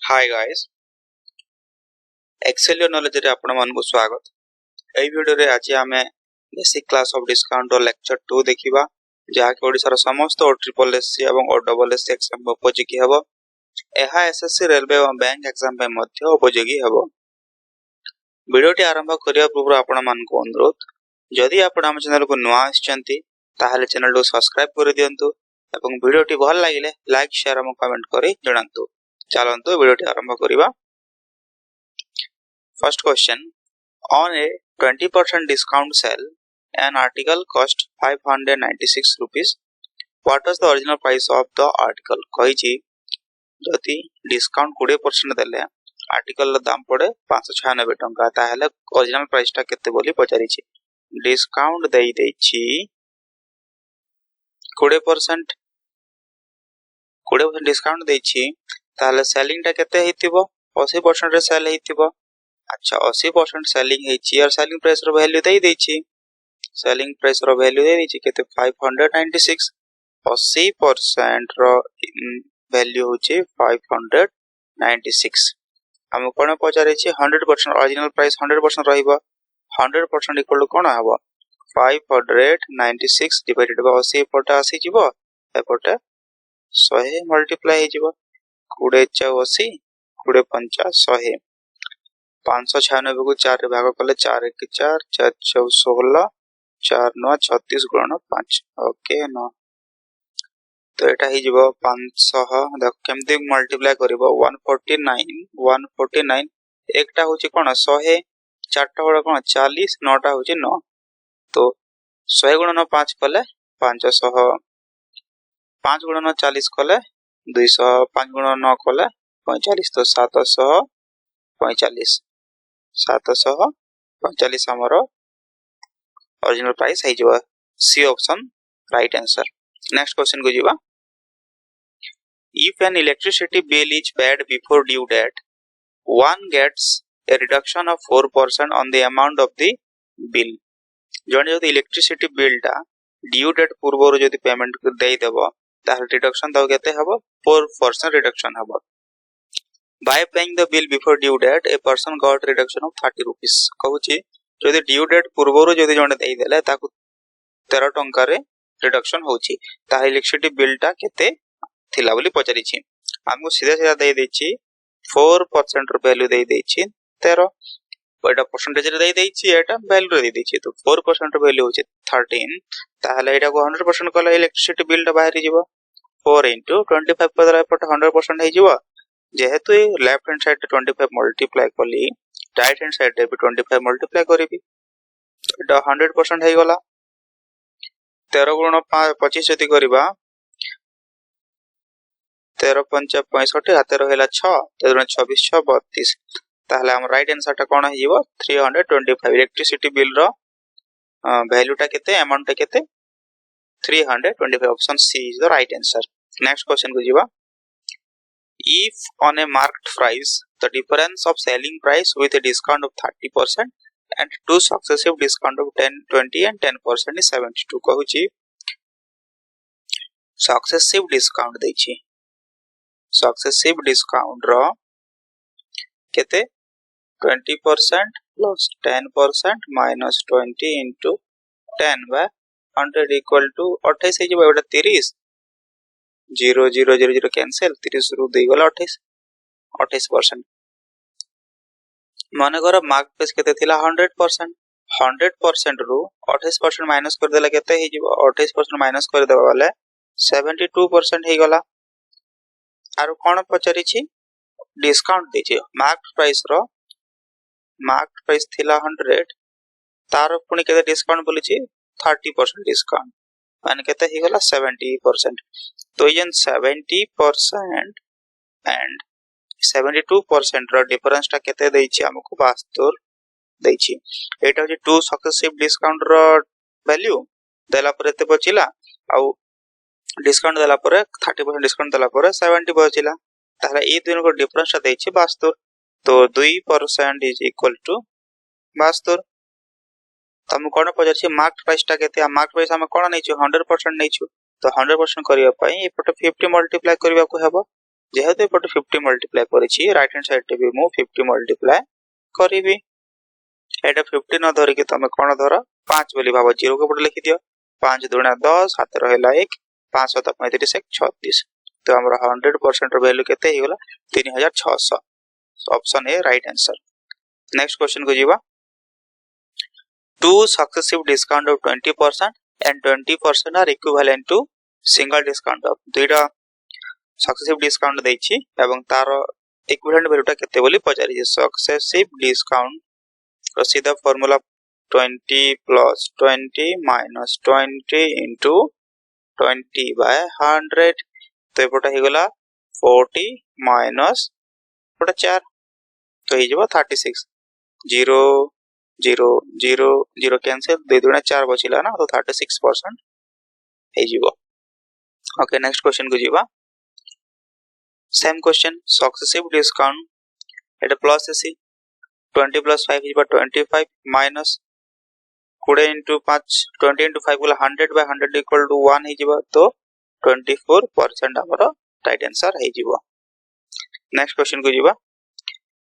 Hi guys Excel knowledge रे आपण मन को स्वागत। एई वीडियो रे आज आमे बेसिक क्लास ऑफ डिस्काउंट और लेक्चर 2 देखिबा जहा कि ओडिसा रो समस्त OSSC एवं OSSC एग्जाम उपयोगी हेबो। एहा एसएससी रेलवे एवं बैंक एग्जाम पे मध्य उपयोगी हेबो। वीडियोटी आरंभ करिया पूर्व आपण मन को अनुरोध जदि आपण हम चैनल को नया आछंती ताहाले चैनल को सब्सक्राइब कर दियंतु एवं वीडियोटी भल लागिले लाइक शेयर एवं कमेंट करी जणांतु। चलंतु वीडियोटी आरंभ करिबा। First question, on a 20% discount sale, an article cost 596 rupees. What was the original price of the article? कही जदि डिस्काउंट 20% देले आर्टिकल रो दाम पड़े 596 टंका ताहेले ओरिजिनल प्राइस टा केते बोली पचारि छि। डिस्काउंट देई देई छि 20% डिस्काउंट देई छि ताहेले सेलिंग टा केते हेतिबो 80% रे सेल हेतिबो। अच्छा 80% सेलिंग हेची और सेलिंग प्राइस रो वैल्यू देई देछि। सेलिंग प्राइस रो वैल्यू देई देछि केते 596 80% रो वैल्यू होची 596। हम कोन पचारे छी 100% ओरिजिनल प्राइस 100% रहइबो 100% इक्वल टू कोन हबो 596 डिवाइडेड बाय 80 पटा आसी जिवो एपटे 100 मल्टीप्लाई हे जिवो 20 * 80 20 50 100 596 को 4 रे भाग कले 4 1 4 4 4 16 4 9 36 गुणन 5 ओके न तो एटा ही जिवो 500 देख केमती मल्टीप्लाई करबो 149 एकटा होची कोन 100 चारटा बडा कोन 40 नौटा होची 9 तो 100 गुणन 5 कले 500 5 गुणन 40 कले 200 5 गुणन 9 कले 45 तो 745 745 हमरो ओरिजिनल प्राइस है जो C option right answer. Next question को जीवा। If an electricity bill is paid before due date, one gets a reduction of 4% on the amount of the bill. जने जदि इलेक्ट्रिसिटी बिल टा ड्यू डेट पूर्व जदि payment देई देबो तार रिडक्शन दाउ केते हबो 4% रिडक्शन हबो। By paying the bill before due date, a person got reduction of 30 rupees. कहूची जदि ड्यू डेट पूर्व जदि जने देई देले ताकू 13 टंका रे रिडक्शन होची ता इलेक्ट्रिसिटी बिल टा केते थिला बोली पचारि छि। हमको सीधा सीधा देई देछि 4% रो वैल्यू देई देछि 13 एटा परसेंटेज रे देई देछि एटा वैल्यू रे देई देछि तो 4% रो वैल्यू होछि 13 ताहले एटा को 100% कला इलेक्ट्रिसिटी बिल टा बाहरी जिवो 4 * 25 पदरा पट 100% हे जिवो जेहेतु लेफ्ट हैंड साइड 25 मल्टीप्लाई कली राइट हैंड साइड पे 25 मल्टीप्लाई करबी एटा 100% हे गला 13 गुण 25 जति करबा 13 5 65 हाते रहला 6 तेर 26 6 32 ताहले हम राइट आंसर टा कोन हे जिवो 325 इलेक्ट्रिसिटी बिल रो वैल्यू टा केते अमाउंट टा केते 325 option C is the right answer. Next question को जीवा। If on a marked price the difference of selling price with a discount of 30% and two successive discount of 10 20 and 10% is 72 कहूची successive discount देछि successive discount रो केते 20% plus 10% minus 20 into 10 by 100 equal to 28 हे जेबा एटा 30 0 0 0 0 cancel 30 रु दे गला 28% माने कर mark price केते थिला 100% रु 28% माइनस कर देला केते हे जिवो 28% माइनस कर देबा वाले 72% हे गला। आरो कोन पचारि छी डिस्काउंट देछि मार्क प्राइस थिला 100 तार पुनी केते डिस्काउंट बोली छी 30% डिस्काउंट माने केते हे गला 70%। तो यन 70% एंड 72% रो डिफरेंस टा केते देइ छी हमको 72 देइ छी। एटा जे टू सक्सेसिव डिस्काउंट रो वैल्यू देला पर एते बचिला आ डिस्काउंट देला पर 30% डिस्काउंट देला पर 70 बचिला ताहले ए दुनो को डिफरेंस टा देइ छी 72 तो 2% इज इक्वल टू 72। हम कोन पजर छी मार्क प्राइस टा केते मार्क प्राइस हम कोन नै छी 100% नै छी तो 100% करिया पई एपटे 50 मल्टीप्लाई करिया को हेबो जेहेतु एपटे 50 मल्टीप्लाई करिछि राइट हैंड साइड टे भी मु 50 मल्टीप्लाई करिवि एटा 50 न धरि के तमे कोन धर 5 बोली भाबो 0 के पटे लिखि दियो 5 दुना 10 हाथ रहला 1 5 7 35 36 तो हमरा 100% रो वैल्यू केते ही गेला 3600 option A right answer next question को जीवा two successive discount of 20% and 20% are equivalent to single discount of दुईटा सक्सेसिव डिस्काउंट देछि एवं तार इक्विवेलेंट वैल्यूटा केते बोली पचारि जे सक्सेसिव डिस्काउंट सीधा formula 20 plus 20 minus 20 into 20 by 100 तो एपटा हे गला 40 minus एपटा 4 तो हे जबा 36 0 0 0 0 कैंसिल 2 दुना 4 बचिला ना तो 36% हे जीवो ओके नेक्स्ट क्वेश्चन को जीवा same question successive discount Etah plus AC 20 plus 5 is 25 minus 20 into 5 20 into 5 बोला 100 by 100 equal to 1 है जीवा तो 24% हमारा राइट आंसर है जीवा नेक्स्ट क्वेश्चन को जीवा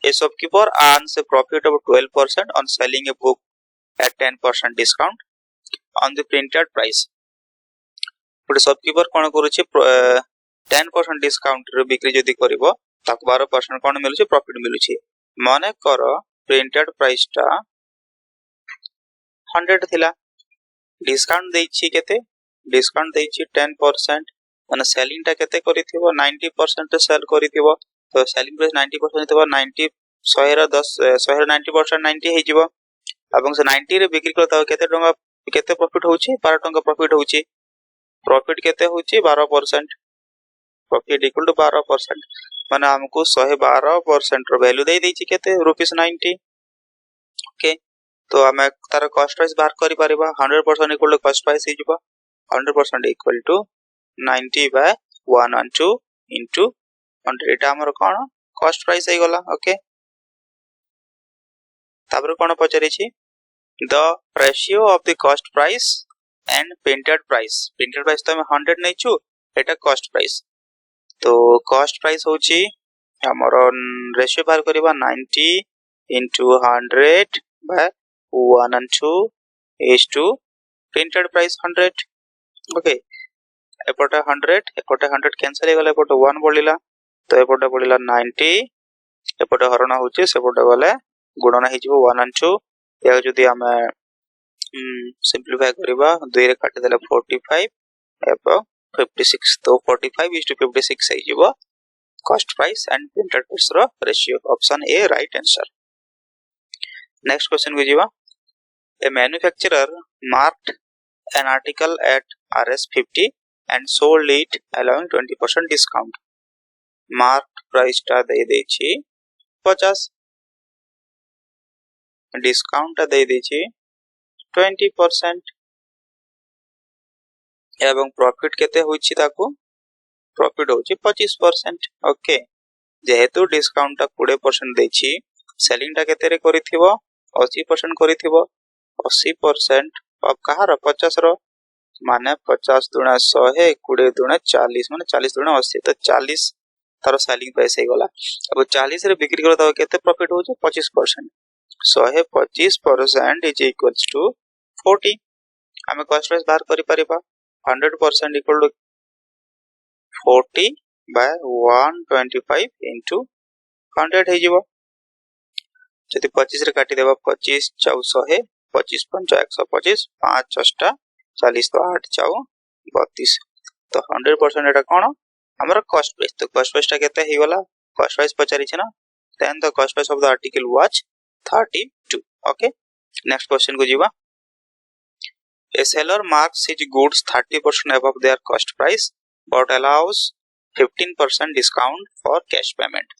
A shopkeeper earns a profit of 12% on selling a book at 10% discount on the printed price. But shopkeeper cone करूछि 10% discount रे बिक्री जदी करबो ताक 12% कोन मिलुछि प्रॉफिट मिलुछि माने कर printed price टा 100 थिला डिस्काउंट देछि केते डिस्काउंट देछि 10% माने सेलिंग टा केते करिथिबो 90% सेल करिथिबो तो सेलिंग प्राइस 90% तो 90 100 रा 10 100 रा 90% 90 हे जीवो एवं से 90 रे बिक्री करता केते टंका केते प्रॉफिट होउछि 12 टंका प्रॉफिट होउछि प्रॉफिट केते होउछि 12% प्रॉफिट इक्वल टू 12% माने हमको 112% रो वैल्यू दे देछि केते रुपीस 90 ओके तो हम तार कॉस्ट प्राइस बाहर करि परिबा 100% इक्वल टू कॉस्ट प्राइस हे जीवो 100% इक्वल टू 90 by 112 into 100 एटा हमर कोन कॉस्ट प्राइस हे गला ओके तापर कोन पचरि छी the ratio of the cost price and printed price तो हम 100 नै छु एटा कॉस्ट प्राइस तो कॉस्ट प्राइस होची हमर रेशियो बाहर करबा 90 into 100 by 112 is to printed price 100 okay एपटा 100 एपटा 100 कैंसिल हे गला एपटा 1 बोलिला तो एपटा बोलिला 90 एपटा हरण होची सेपटा गले गुणन हे जिवो 1 and 2 या जदी हम सिंपलीफाई करबा 2 रे काटि देला 45 एपो 56 तो 45 is to 56 हे जिवो cost price and printed price रो ratio option A right answer next question को जीवा ए manufacturer marked an article at RS 50 and sold it allowing 20% discount marked price टा दे देछि 50 डिस्काउंट दे देछि 20% एवं प्रॉफिट केते होछि ताको प्रॉफिट होछि 25% ओके जेहेतु डिस्काउंट टा 20% देछि सेलिंग टा केते रे करिथिबो 80% करिथिबो 80% अब कहार 50 रो माने 50 दुना 100 20 दुना 40 माने 40 दुना 80 तो 40 तार सेलिंग प्राइस हे गला अब 40 रे बिक्री करता केते प्रॉफिट हो 25% 125% इज इक्वल्स टू 40 हमें कॉस्ट प्राइस बाहर करि परिबा 100% इक्वल टू 40 by 125 into 100 हे जीवो जति 25 रे काटि देबा 25 400 25 5 125 5 6 40 तो 8 4 32 तो 100% एटा कोन हमर कॉस्ट प्राइस टा केते हे गला कॉस्ट प्राइस पचारि छै ना then the cost price of the article was 32 okay next question को जीवा a seller marks his goods 30% above their cost price but allows 15% discount for cash payment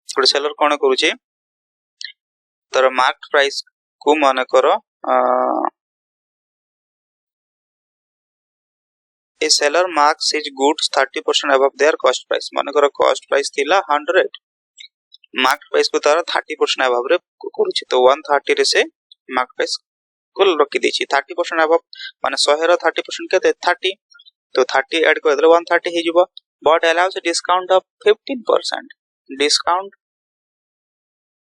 तो सेलर कोन करू छै तर मार्क प्राइस को माने करो a seller marks his goods 30% above their cost price माने करो cost price थिला 100 मार्क प्राइस को तार 30% अबव रे करू छी तो 130 रे से मार्क प्राइस को रखि दै छी 30% अबव माने 100 रो 30% केते 30 तो 30 ऐड कर देले 130 हे जिवो but allows a discount of 15%. Discount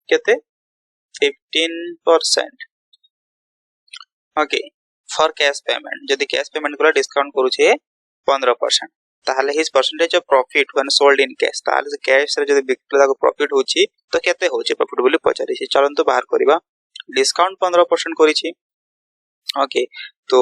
केते 15%. ओके फॉर कैश पेमेंट जदि कैश पेमेंट कला डिस्काउंट करूछे 15%. ताहले his percentage of profit when sold in cash ताहले से कैश रे जदि बिकला को प्रॉफिट होची तो केते होची प्रॉफिट बोली पचारि छी. चलन तो बाहर करबा. डिस्काउंट 15% करी छी. ओके तो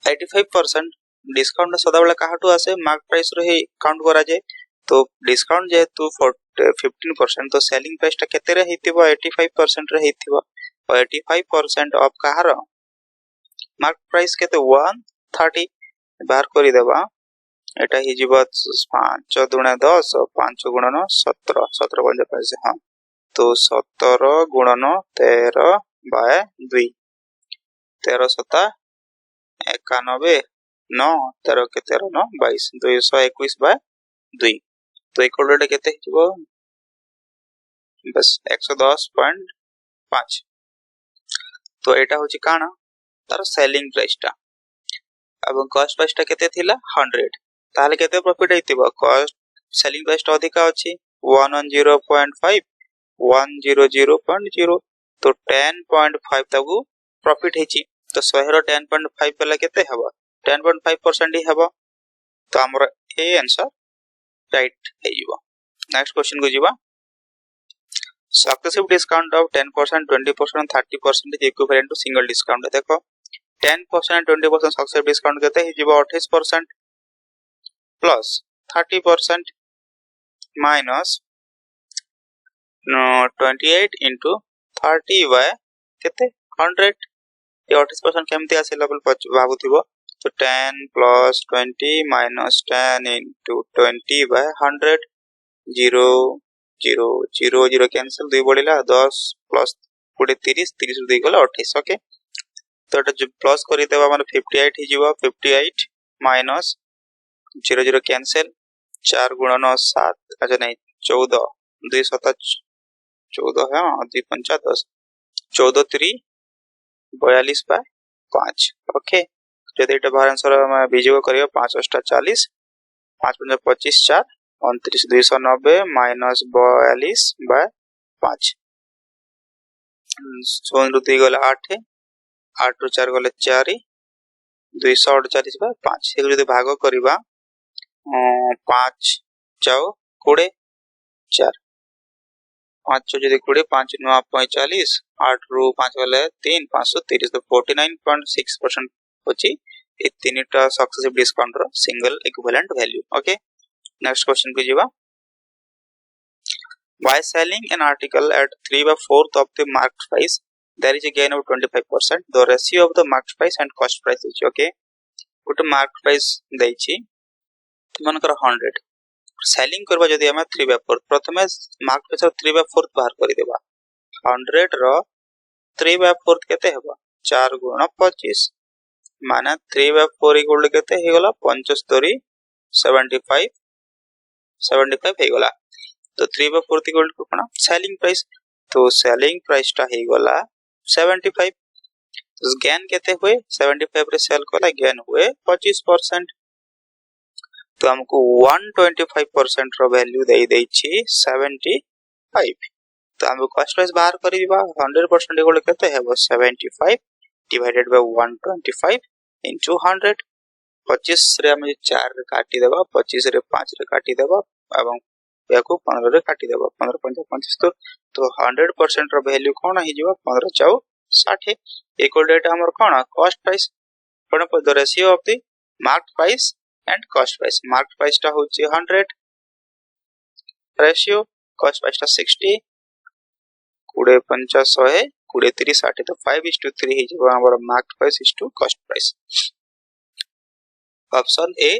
85% डिस्काउंट सदाबेला काहाटू आसे मार्क प्राइस रे ही काउंट करा जाय. तो डिस्काउंट जेतु 15% तो सेलिंग प्राइस ता केते रे हेतिबो 85% रे हेतिबो. और 85% ऑफ कहार मार्क प्राइस केते 130 बाहर करि देबा. एटा हि जिवो 5 दुणे 10 5 गुणन 17 17 बजे पैसे. हां तो 17 गुणन 13 बाय 2 13 7 91 9 13 के 13 9 22 221 बाय 2 तो इक्वल केते हिजबो बस 110.5. तो एटा होची काना तार सेलिंग प्राइस टा. अब कॉस्ट प्राइस टा केते थिला 100 ताले केते प्रॉफिट हेतिबो. कॉस्ट सेलिंग प्राइस टा अधिका अछि 110.5 100.0 तो 10.5 तबु प्रॉफिट हेची. तो 100 रो 10.5 पले केते हबो 10.5% ही हबो. तो हमर ए आंसर राइट हेइबो. नेक्स्ट क्वेश्चन को जीवा. Successive discount of 10%, 20% and 30% is equivalent to single discount. देखो 10% and 20% successive discount केते ही जीवा 28% plus 30% minus 28 into 30 by केते 100. ये 28% केमती आसे लेवल भाबुथिबो. तो 10 plus 20 minus 10 into 20 by 100 0 0 0 0 cancel 2 बढ़िला 10 plus 20 30 30 2 गला 28. ओके तो एटा जो प्लस करि देबा माने 58 ही जीवा 58 माइनस 0 0 कैंसिल 4 गुणन 7 अच्छा नहीं 14 2 7 14 है 2 5 10 14 3 42 बाय 5. ओके जदि एटा बाहर आंसर हम बीजो करियो 5 8 40 5 5 25 4 29 290 माइनस 42 बाय 5 सोन रुती गले 8 8 रो 4 गले 4 248 बाय 5 से जदि भाग करबा 5 जाओ 20 4 5 जदि 20 5 9 45 8 रो 5 गले 3 530 तो 49.6% होची ए तीनटा सक्सेसिव डिस्काउंट रो single equivalent value. Okay next question को जीवा. By selling an article at 3/4 of the marked price, there is a gain of 25%. The ratio of the marked price and cost price is okay. Put marked price देछि मन कर 100 selling करबा जदि हम 3/4 प्रथमे mark price 3/4 बाहर करि देबा. 100 रो 3/4 केते हेबा 4 गुण 25 माने 3/4 इक्वल केते हे गला 75 75 75 हे गला. तो 3/4 इक्वल टू कोना सेलिंग प्राइस. तो सेलिंग प्राइस टा हे गला 75. गेन केते हुए 75 रे सेल कोला गेन हुए 25%. तो हमको 125% रो वैल्यू दे दै छी 75. तो हम कॉस्ट प्राइस बाहर करि दिबा 100% इक्वल केते हेबो 75 डिवाइडेड बाय 125 into 100. 25 रे हम 4 रे काटी देबा 25 रे 5 रे काटी देबा एवं याको 15 रे काटी देबा 15 5 25 तो 100% रो वैल्यू कोन हि जिवो 15 4 60 इक्वल डेट हमर कोन कॉस्ट प्राइस कोन पर the ratio of the mark price and cost price. Mark price ता होची 100 रेशियो कॉस्ट प्राइस ता 60 20 50 100 20 30 60 तो 5:3 हि जिवो हमर mark price is to cost price. Option A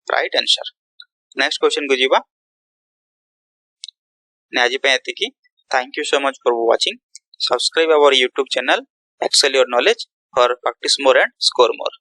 right answer. Next question को जीवा. ने आज पे एति की thank you so much for watching. Subscribe our YouTube channel Excel your knowledge for practice more and score more.